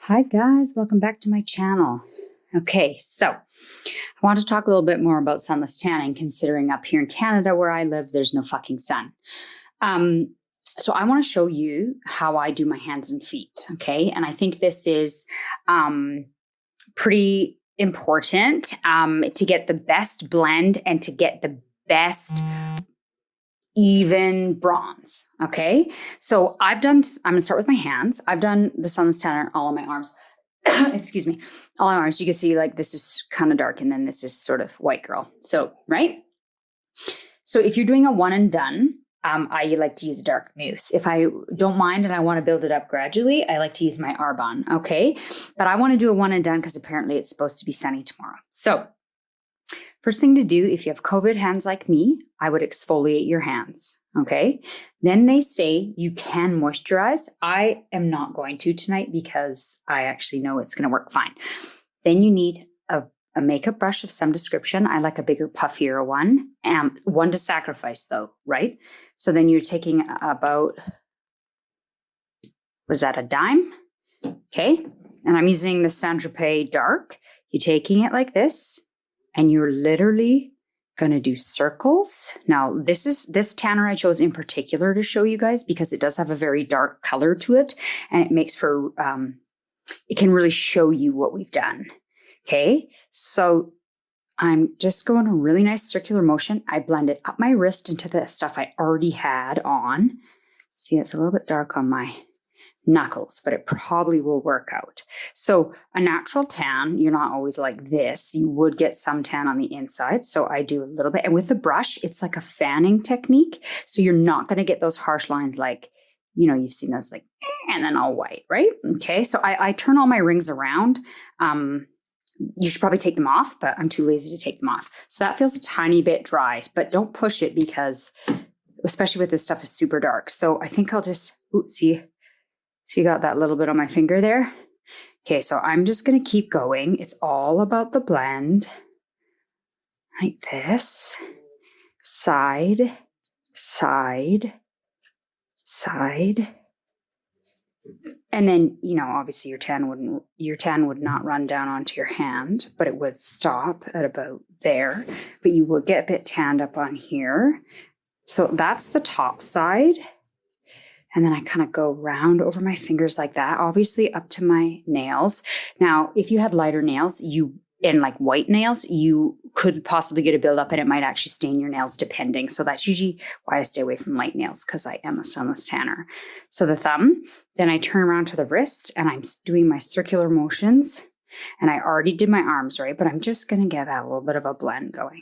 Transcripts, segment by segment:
Hi guys, welcome back to my channel. Okay, so I want to talk a little bit more about sunless tanning, considering up here in Canada where I live, there's no fucking sun. So I want to show you how I do my hands and feet, okay? And I think this is pretty important to get the best blend and to get the best even bronze, okay? So I'm going to start with my hands. I've done the sunless tanner all on my arms. Excuse me. All on my arms. You can see like this is kind of dark and then this is sort of white girl. So, right? So if you're doing a one and done, I like to use a dark mousse. If I don't mind and I want to build it up gradually, I like to use my Arbonne, okay? But I want to do a one and done because apparently it's supposed to be sunny tomorrow. So first thing to do, if you have COVID hands like me, I would exfoliate your hands, okay? Then they say you can moisturize. I am not going to tonight because I actually know it's going to work fine. Then you need a makeup brush of some description. I like a bigger, puffier one. One to sacrifice though, right? So then you're taking about, what is that, a dime? Okay. And I'm using the Saint Tropez Dark. You're taking it like this. And you're literally going to do circles. Now, this tanner I chose in particular to show you guys because it does have a very dark color to it. And it makes for, it can really show you what we've done. Okay, so I'm just going a really nice circular motion. I blend it up my wrist into the stuff I already had on. See, it's a little bit dark on my knuckles, but it probably will work out. So a natural tan, you're not always like this. You would get some tan on the inside. So I do a little bit. And with the brush, it's like a fanning technique. So you're not going to get those harsh lines like, you know, you've seen those like, and then all white, right? Okay, so I turn all my rings around. You should probably take them off, but I'm too lazy to take them off. So that feels a tiny bit dry, but don't push it because, especially with this stuff, is super dark. So I think I'll just, see, got that little bit on my finger there? Okay, so I'm just going to keep going. It's all about the blend. Like this. Side, side, side. And then, you know, obviously your tan would not run down onto your hand, but it would stop at about there. But you would get a bit tanned up on here. So that's the top side. And then I kind of go round over my fingers like that, obviously up to my nails. Now, if you had lighter nails, and like white nails, you could possibly get a buildup and it might actually stain your nails depending. So that's usually why I stay away from light nails because I am a sunless tanner. So the thumb, then I turn around to the wrist and I'm doing my circular motions. And I already did my arms, right? But I'm just going to get that little bit of a blend going.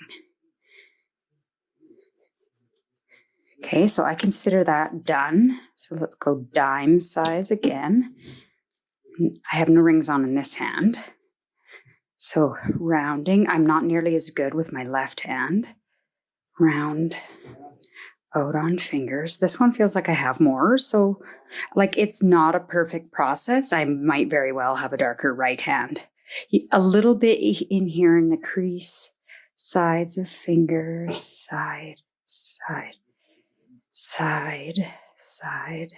Okay, so I consider that done. So let's go dime size again. I have no rings on in this hand. So rounding, I'm not nearly as good with my left hand. Round out on fingers. This one feels like I have more. So like it's not a perfect process. I might very well have a darker right hand. A little bit in here in the crease, sides of fingers, side, side, side, side,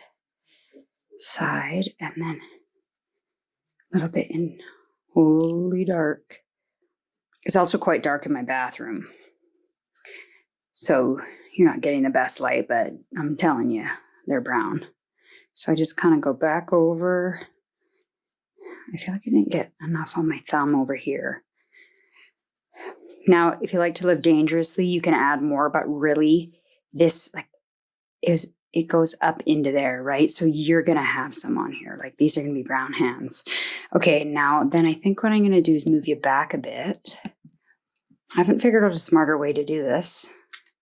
side, and then a little bit in holy dark. It's also quite dark in my bathroom. So you're not getting the best light, but I'm telling you, they're brown. So I just kind of go back over. I feel like I didn't get enough on my thumb over here. Now, if you like to live dangerously, you can add more, but really this like it goes up into there, right? So you're going to have some on here. Like these are going to be brown hands. Okay, now then I think what I'm going to do is move you back a bit. I haven't figured out a smarter way to do this.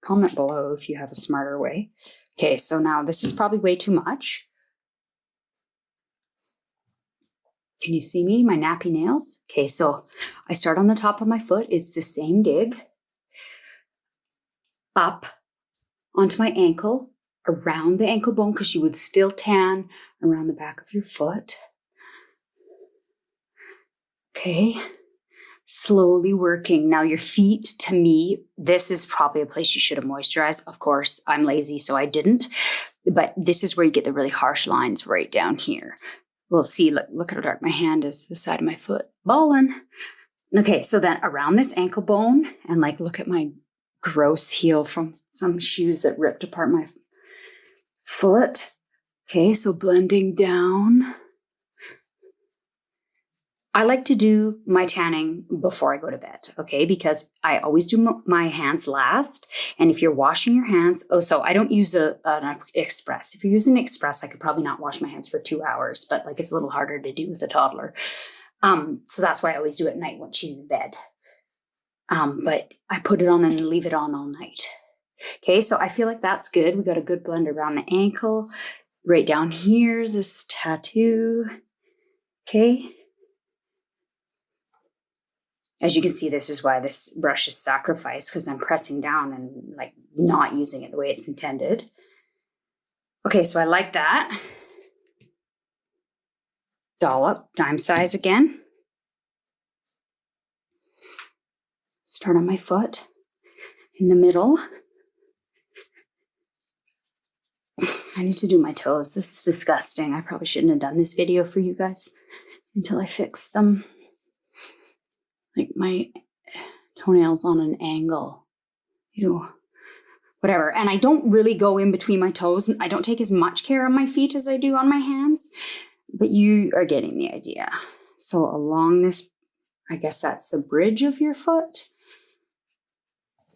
Comment below if you have a smarter way. Okay, so now this is probably way too much. Can you see me? My nappy nails? Okay, so I start on the top of my foot. It's the same dig. Up onto my ankle. Around the ankle bone because you would still tan around the back of your foot. Okay. Slowly working. Now your feet, to me, this is probably a place you should have moisturized. Of course, I'm lazy, so I didn't. But this is where you get the really harsh lines right down here. We'll see, look how dark my hand is, the side of my foot. Ballin'. Okay, so then around this ankle bone, and like look at my gross heel from some shoes that ripped apart my foot. Okay, so blending down. I like to do my tanning before I go to bed, okay? Because I always do my hands last. And if you're washing your hands, so I don't use an express. If you're using an express, I could probably not wash my hands for 2 hours, but like it's a little harder to do with a toddler. So that's why I always do it at night when she's in bed. But I put it on and leave it on all night. Okay, so I feel like that's good. We got a good blend around the ankle, right down here, this tattoo. Okay. As you can see, this is why this brush is sacrificed, because I'm pressing down and like not using it the way it's intended. Okay, so I like that. Dollop, dime size again. Start on my foot in the middle. I need to do my toes. This is disgusting. I probably shouldn't have done this video for you guys until I fix them. Like my toenails on an angle. Ew. Whatever. And I don't really go in between my toes. I don't take as much care on my feet as I do on my hands. But you are getting the idea. So along this, I guess that's the bridge of your foot.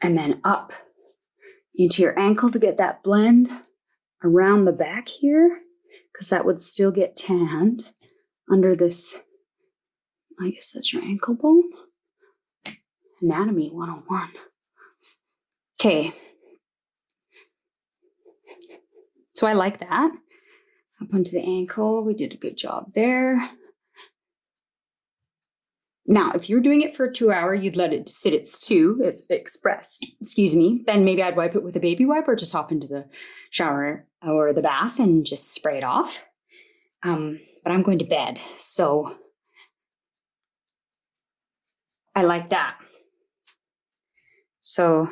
And then up into your ankle to get that blend around the back here. Because that would still get tanned under this, I guess that's your ankle bone. Anatomy 101. Okay. So I like that. Up onto the ankle. We did a good job there. Now, if you're doing it for 2 hours, you'd let it sit at 2. It's express. Excuse me. Then maybe I'd wipe it with a baby wipe or just hop into the shower or the bath and just spray it off. But I'm going to bed. So I like that. So,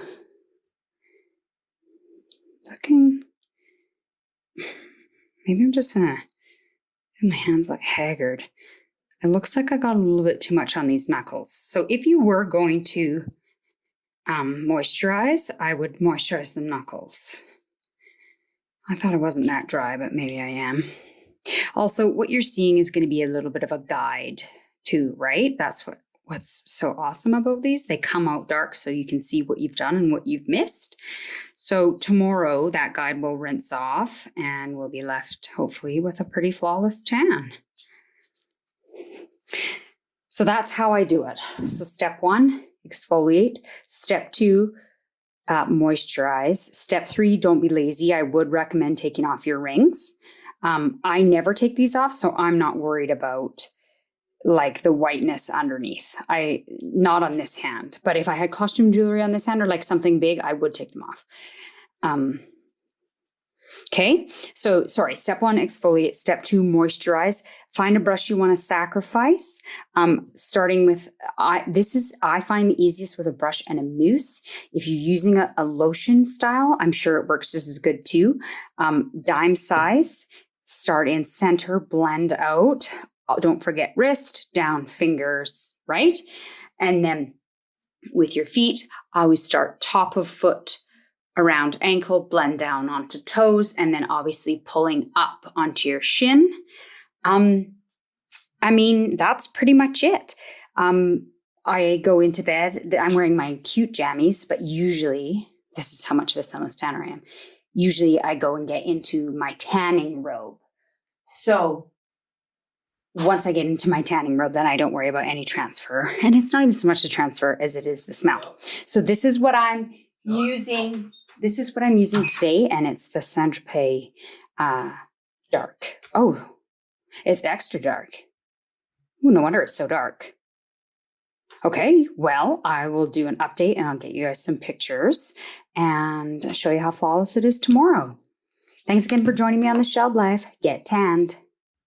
looking, maybe I'm just gonna, my hands look haggard. It looks like I got a little bit too much on these knuckles. So if you were going to moisturize, I would moisturize the knuckles. I thought it wasn't that dry, but maybe I am. Also, what you're seeing is going to be a little bit of a guide too, right? That's what's so awesome about these. They come out dark so you can see what you've done and what you've missed. So tomorrow that guide will rinse off and we'll be left hopefully with a pretty flawless tan. So that's how I do it. So step 1, exfoliate. Step 2, moisturize. Step 3, don't be lazy. I would recommend taking off your rings. I never take these off, so I'm not worried about like the whiteness underneath. Not on this hand, but if I had costume jewelry on this hand or like something big, I would take them off. Okay, so sorry, step 1, exfoliate. Step 2, moisturize. Find a brush you want to sacrifice. Starting with, I find the easiest with a brush and a mousse. If you're using a lotion style, I'm sure it works just as good too. Dime size, start in center, blend out. Don't forget wrist, down, fingers, right? And then with your feet, I always start top of foot, around ankle, blend down onto toes, and then obviously pulling up onto your shin. I mean, that's pretty much it. I go into bed. I'm wearing my cute jammies, but usually, this is how much of a sunless tanner I am. Usually I go and get into my tanning robe. So once I get into my tanning robe, then I don't worry about any transfer. And it's not even so much the transfer as it is the smell. So this is what I'm using. This is what I'm using today, and it's the Saint Tropez dark. Oh, it's extra dark. Ooh, no wonder it's so dark. Okay, well, I will do an update, and I'll get you guys some pictures and show you how flawless it is tomorrow. Thanks again for joining me on the Shelb Life. Get tanned.